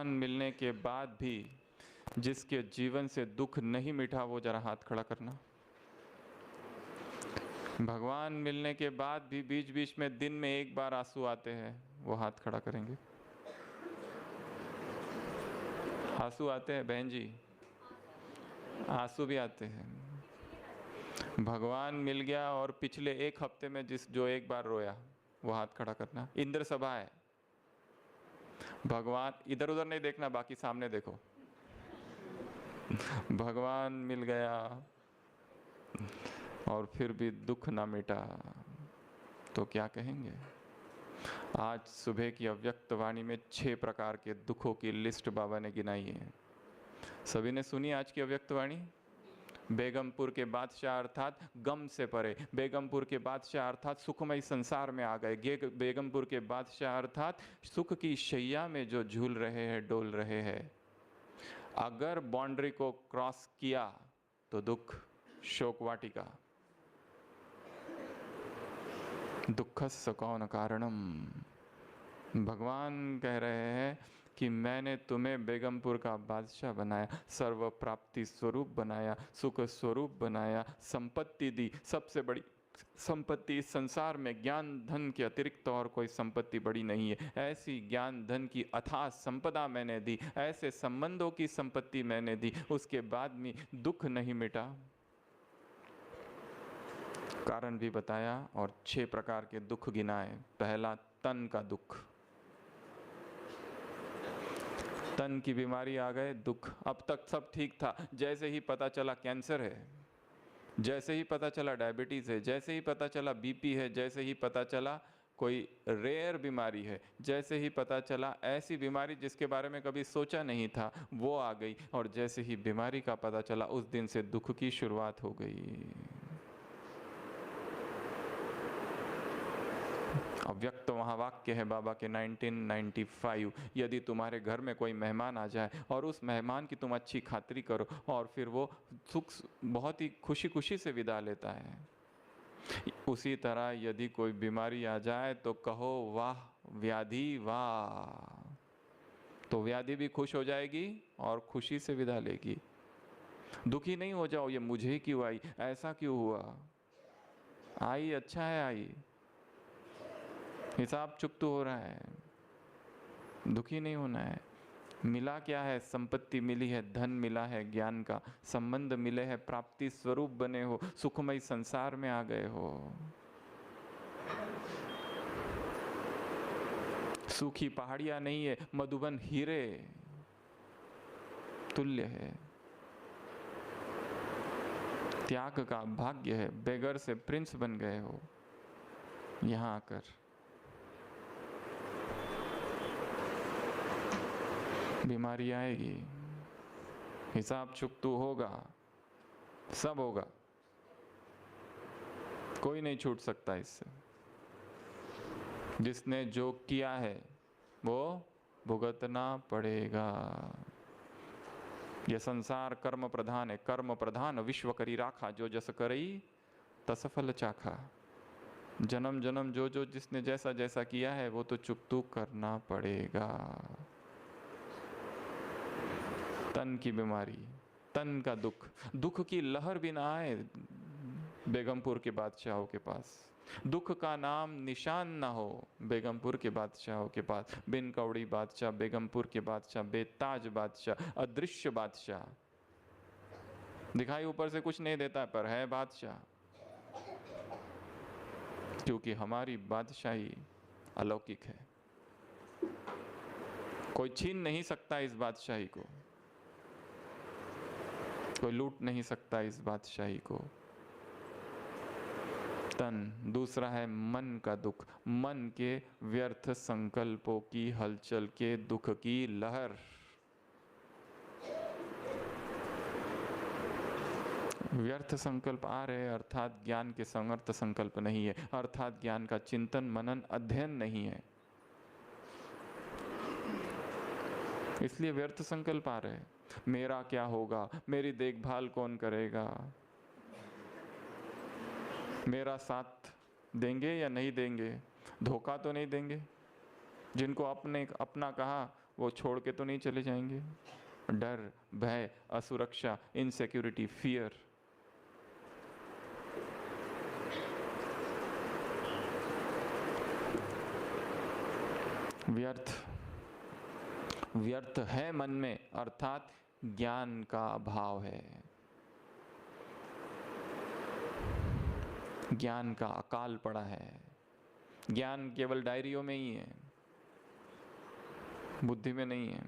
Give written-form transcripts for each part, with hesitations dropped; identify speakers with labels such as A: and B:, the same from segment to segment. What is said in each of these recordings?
A: भगवान मिलने के बाद भी जिसके जीवन से दुख नहीं मिटा वो जरा हाथ खड़ा करना। भगवान मिलने के बाद भी बीच बीच में दिन में एक बार आंसू आते हैं, वो हाथ खड़ा करेंगे। आंसू आते हैं बहन जी, आंसू भी आते हैं। भगवान मिल गया और पिछले एक हफ्ते में जो एक बार रोया वो हाथ खड़ा करना। इंद्र सभा है, भगवान इधर उधर नहीं देखना, बाकी सामने देखो। भगवान मिल गया और फिर भी दुख ना मिटा तो क्या कहेंगे? आज सुबह की अव्यक्त वाणी में 6 प्रकार के दुखों की लिस्ट बाबा ने गिनाई है। सभी ने सुनी आज की अव्यक्त वाणी? बेगमपुर के बादशाह अर्थात गम से परे, बेगमपुर के बादशाह अर्थात सुखमय संसार में आ गए, बेगमपुर के बादशाह अर्थात सुख की शैया में जो झूल रहे हैं, डोल रहे हैं। अगर बाउंड्री को क्रॉस किया तो दुख, शोक वाटिका। दुखस्य कौन कारणम। भगवान कह रहे हैं कि मैंने तुम्हें बेगमपुर का बादशाह बनाया, सर्व प्राप्ति स्वरूप बनाया, सुख स्वरूप बनाया, संपत्ति दी। सबसे बड़ी संपत्ति इस संसार में ज्ञान धन के अतिरिक्त और कोई संपत्ति बड़ी नहीं है। ऐसी ज्ञान धन की अथाह संपदा मैंने दी, ऐसे संबंधों की संपत्ति मैंने दी, उसके बाद भी दुख नहीं मिटा। कारण भी बताया और 6 प्रकार के दुख गिनाए। पहला, तन का दुख। तन की बीमारी आ गए, दुख। अब तक सब ठीक था, जैसे ही पता चला कैंसर है, जैसे ही पता चला डायबिटीज़ है, जैसे ही पता चला बीपी है, जैसे ही पता चला कोई रेयर बीमारी है, जैसे ही पता चला ऐसी बीमारी जिसके बारे में कभी सोचा नहीं था वो आ गई, और जैसे ही बीमारी का पता चला उस दिन से दुख की शुरुआत हो गई। अव्यक्त महावाक्य है बाबा के 1995। यदि तुम्हारे घर में कोई मेहमान आ जाए और उस मेहमान की तुम अच्छी खातिरी करो और फिर वो सुख बहुत ही खुशी खुशी से विदा लेता है, उसी तरह यदि कोई बीमारी आ जाए तो कहो वाह व्याधि वाह, तो व्याधि भी खुश हो जाएगी और खुशी से विदा लेगी। दुखी नहीं हो जाओ, ये मुझे क्यों आई, ऐसा क्यों हुआ, आई अच्छा है आई, हिसाब चुकता हो रहा है। दुखी नहीं होना है। मिला क्या है? संपत्ति मिली है, धन मिला है, ज्ञान का संबंध मिले है, प्राप्ति स्वरूप बने हो, सुखमय संसार में आ गए हो। सूखी पहाड़ियां नहीं है, मधुबन हीरे तुल्य है। त्याग का भाग्य है, बेगर से प्रिंस बन गए हो यहां आकर। बीमारी आएगी, हिसाब चुकतू होगा, सब होगा, कोई नहीं छूट सकता इससे। जिसने जो किया है वो भुगतना पड़ेगा। यह संसार कर्म प्रधान है, कर्म प्रधान विश्व करी राखा, जो जस करई तस फल चाखा। जन्म जन्म जो जिसने जैसा जैसा किया है वो तो चुकतू करना पड़ेगा। तन की बीमारी, तन का दुख, दुख की लहर भी ना आए बेगमपुर के बादशाहों के पास, दुख का नाम निशान ना हो बेगमपुर के बादशाहों के पास। बिन कौड़ी बादशाह, बेगमपुर के बादशाह, बेताज बादशाह, अदृश्य बादशाह, दिखाई ऊपर से कुछ नहीं देता पर है बादशाह, क्योंकि हमारी बादशाही अलौकिक है। कोई छीन नहीं सकता इस बादशाही को, कोई लूट नहीं सकता इस बादशाही को। तन। दूसरा है मन का दुख, मन के व्यर्थ संकल्पों की हलचल के दुख की लहर। व्यर्थ संकल्प आ रहे अर्थात ज्ञान के समर्थ संकल्प नहीं है, अर्थात ज्ञान का चिंतन मनन अध्ययन नहीं है, इसलिए व्यर्थ संकल्प आ रहे। मेरा क्या होगा, मेरी देखभाल कौन करेगा, मेरा साथ देंगे या नहीं देंगे, धोखा तो नहीं देंगे। जिनको अपना कहा वो छोड़ के तो नहीं चले जाएंगे। डर, भय, असुरक्षा, इनसिक्योरिटी, फियर। व्यर्थ है मन में, अर्थात ज्ञान का अभाव है, ज्ञान का अकाल पड़ा है। ज्ञान केवल डायरियों में ही है, बुद्धि में नहीं है,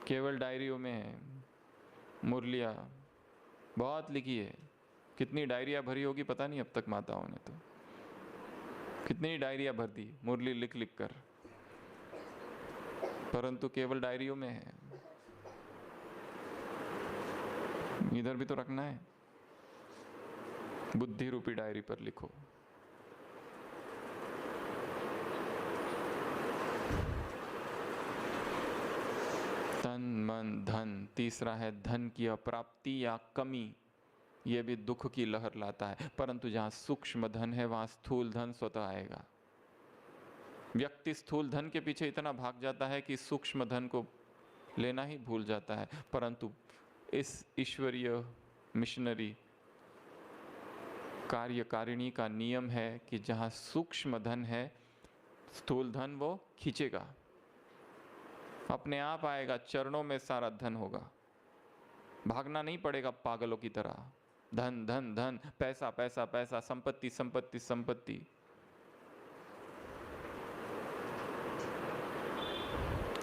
A: केवल डायरियों में है। मुरलिया बहुत लिखी है, कितनी डायरिया भरी होगी पता नहीं अब तक माताओं ने, तो कितनी डायरिया भर दी मुरली लिख लिख कर, परंतु केवल डायरियों में है। इधर भी तो रखना है, बुद्धि रूपी डायरी पर लिखो। तन मन धन, तीसरा है धन की अप्राप्ति या कमी, यह भी दुख की लहर लाता है। परंतु जहां सूक्ष्म धन है वहां स्थूल धन स्वतः आएगा। व्यक्ति स्थूल धन के पीछे इतना भाग जाता है कि सूक्ष्म धन को लेना ही भूल जाता है। परंतु इस ईश्वरीय मिशनरी कार्यकारिणी का नियम है कि जहां सूक्ष्म धन है स्थूल धन वो खींचेगा, अपने आप आएगा, चरणों में सारा धन होगा, भागना नहीं पड़ेगा पागलों की तरह। धन धन धन, पैसा पैसा पैसा, संपत्ति संपत्ति संपत्ति।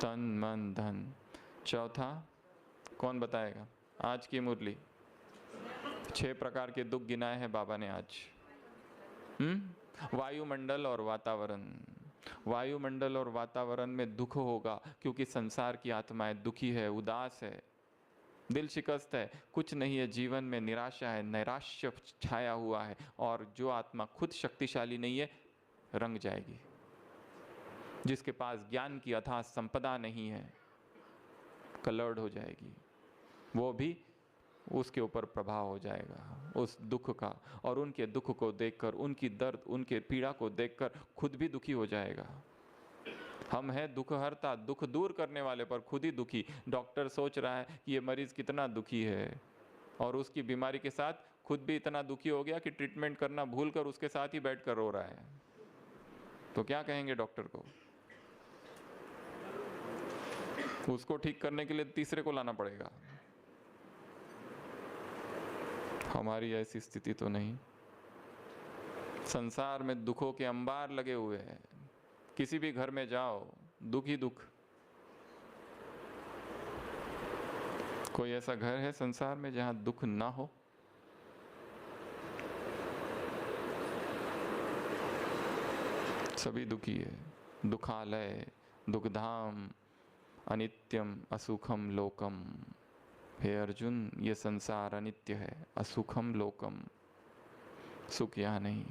A: तन मन धन। चौथा कौन बताएगा? आज की मुरली 6 प्रकार के दुख गिनाए हैं बाबा ने आज। वायुमंडल और वातावरण। वायुमंडल और वातावरण में दुख होगा क्योंकि संसार की आत्माएं दुखी है, उदास है, दिल शिकस्त है, कुछ नहीं है जीवन में, निराशा है, नैराश्य छाया हुआ है। और जो आत्मा खुद शक्तिशाली नहीं है रंग जाएगी। जिसके पास ज्ञान की अथाह संपदा नहीं है कलर्ड हो जाएगी, वो भी उसके ऊपर प्रभाव हो जाएगा उस दुख का। और उनके दुख को देखकर, उनकी दर्द, उनके पीड़ा को देखकर खुद भी दुखी हो जाएगा। हम हैं दुख हरता, दुख दूर करने वाले, पर खुद ही दुखी। डॉक्टर सोच रहा है कि ये मरीज कितना दुखी है और उसकी बीमारी के साथ खुद भी इतना दुखी हो गया कि ट्रीटमेंट करना भूल कर उसके साथ ही बैठ कर रो रहा है। तो क्या कहेंगे डॉक्टर को? उसको ठीक करने के लिए तीसरे को लाना पड़ेगा। हमारी ऐसी स्थिति तो नहीं। संसार में दुखों के अंबार लगे हुए हैं, किसी भी घर में जाओ दुख ही दुख। कोई ऐसा घर है संसार में जहां दुख ना हो? सभी दुखी है। दुखालय, दुखधाम, अनित्यम असुखम लोकम। हे अर्जुन, ये संसार अनित्य है, असुखम लोकम, सुख यहाँ नहीं।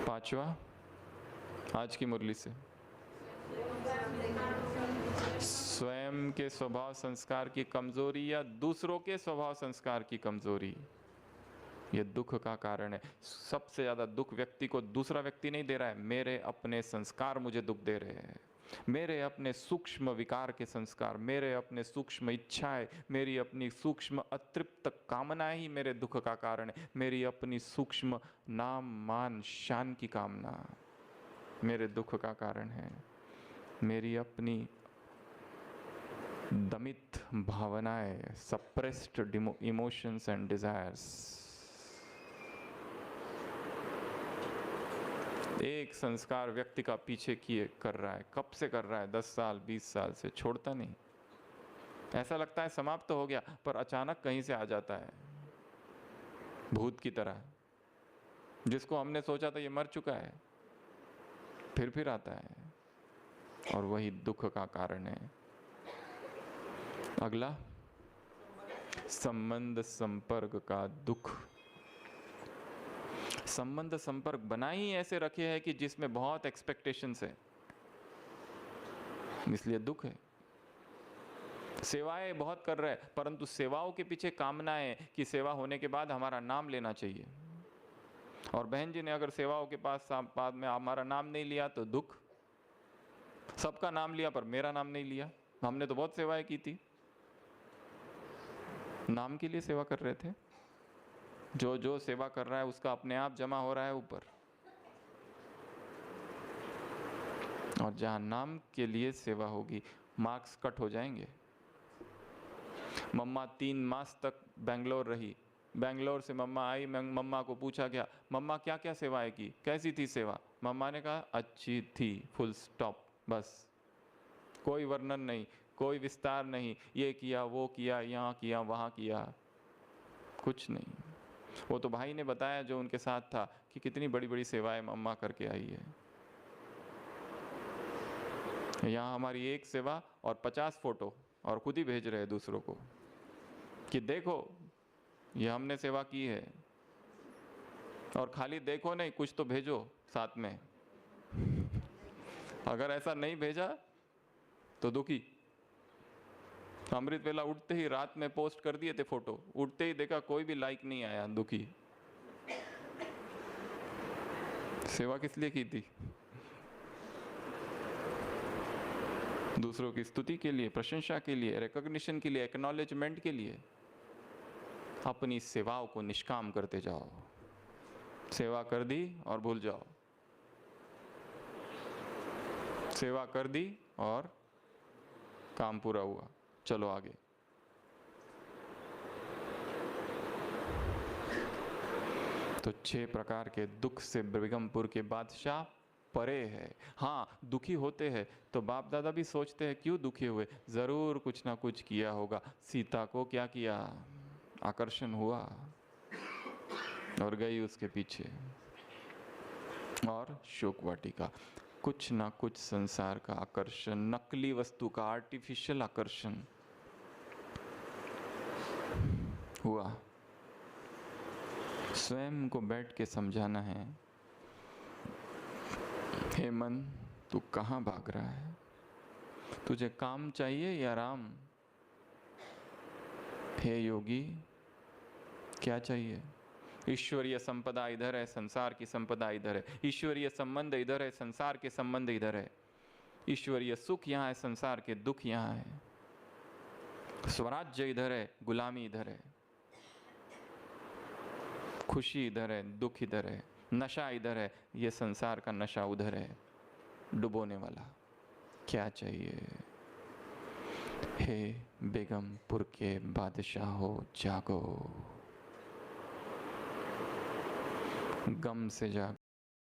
A: पांचवा आज की मुरली से, स्वयं के स्वभाव संस्कार की कमजोरी या दूसरों के स्वभाव संस्कार की कमजोरी, ये दुख का कारण है। सबसे ज्यादा दुख व्यक्ति को दूसरा व्यक्ति नहीं दे रहा है, मेरे अपने संस्कार मुझे दुख दे रहे हैं। मेरे अपने सूक्ष्म विकार के संस्कार, मेरे अपने सूक्ष्म इच्छाएं, मेरी अपनी सूक्ष्म अतृप्त कामनाएं ही मेरे दुख का कारण है। मेरी अपनी सूक्ष्म नाम मान शान की कामना मेरे दुख का कारण है। मेरी अपनी दमित भावनाएं, सप्रेस्ड इमोशंस एंड डिजायर्स। एक संस्कार व्यक्ति का पीछे किए कर रहा है, कब से कर रहा है? 10 साल 20 साल से, छोड़ता नहीं। ऐसा लगता है समाप्त तो हो गया, पर अचानक कहीं से आ जाता है भूत की तरह, जिसको हमने सोचा था ये मर चुका है, फिर आता है, और वही दुख का कारण है। अगला, संबंध संपर्क का दुख। संबंध संपर्क बना ही ऐसे रखे हैं कि जिसमें बहुत एक्सपेक्टेशंस है, इसलिए दुख है। सेवाएं बहुत कर रहे हैं, परंतु सेवाओं के पीछे कामना है कि सेवा होने के बाद हमारा नाम लेना चाहिए। और बहन जी ने अगर सेवाओं के पास बाद में हमारा नाम नहीं लिया तो दुख। सबका नाम लिया पर मेरा नाम नहीं लिया। हमने तो बहुत सेवाएं की थी, नाम के लिए सेवा कर रहे थे। जो जो सेवा कर रहा है उसका अपने आप जमा हो रहा है ऊपर। और जहां नाम के लिए सेवा होगी मार्क्स कट हो जाएंगे। मम्मा 3 मास तक बेंगलोर रही। बेंगलोर से मम्मा आई, मम्मा को पूछा गया मम्मा क्या क्या सेवाएं की, कैसी थी सेवा? मम्मा ने कहा अच्छी थी, फुल स्टॉप, बस। कोई वर्णन नहीं, कोई विस्तार नहीं, ये किया वो किया, यहाँ किया वहाँ किया, कुछ नहीं। वो तो भाई ने बताया जो उनके साथ था कि कितनी बड़ी बड़ी सेवाएं मम्मा करके आई है। यहाँ हमारी एक सेवा और 50 फोटो, और खुद ही भेज रहे हैं दूसरों को कि देखो ये हमने सेवा की है। और खाली देखो नहीं, कुछ तो भेजो साथ में। अगर ऐसा नहीं भेजा तो दुखी। अमृत वेला उठते ही रात में पोस्ट कर दिए थे फोटो, उठते ही देखा कोई भी लाइक नहीं आया, दुखी। सेवा किस लिए की थी? दूसरों की स्तुति के लिए, प्रशंसा के लिए, रिकॉग्निशन के लिए, एक्नॉलेजमेंट के लिए। अपनी सेवाओं को निष्काम करते जाओ। सेवा कर दी और भूल जाओ, सेवा कर दी और काम पूरा हुआ, चलो आगे। तो 6 प्रकार के दुख से बेगमपुर के बादशाह परे है। हाँ, दुखी होते हैं तो बाप दादा भी सोचते हैं क्यों दुखी हुए, जरूर कुछ ना कुछ किया होगा। सीता को क्या किया, आकर्षण हुआ और गई उसके पीछे। और शोक वाटिका, कुछ ना कुछ संसार का आकर्षण, नकली वस्तु का आर्टिफिशियल आकर्षण हुआ। स्वयं को बैठ के समझाना है, हे मन तू कहाँ भाग रहा है? तुझे काम चाहिए या राम? हे योगी क्या चाहिए? ईश्वरीय संपदा इधर है, संसार की संपदा इधर है। ईश्वरीय संबंध इधर है, संसार के संबंध इधर है। ईश्वरीय सुख यहाँ है, संसार के दुख यहाँ है। स्वराज्य इधर है, गुलामी इधर है। खुशी इधर है, दुख इधर है। नशा इधर है, ये संसार का नशा उधर है, डुबोने वाला। क्या चाहिए? हे बेगमपुर के बादशाहो जागो, गम से जागो।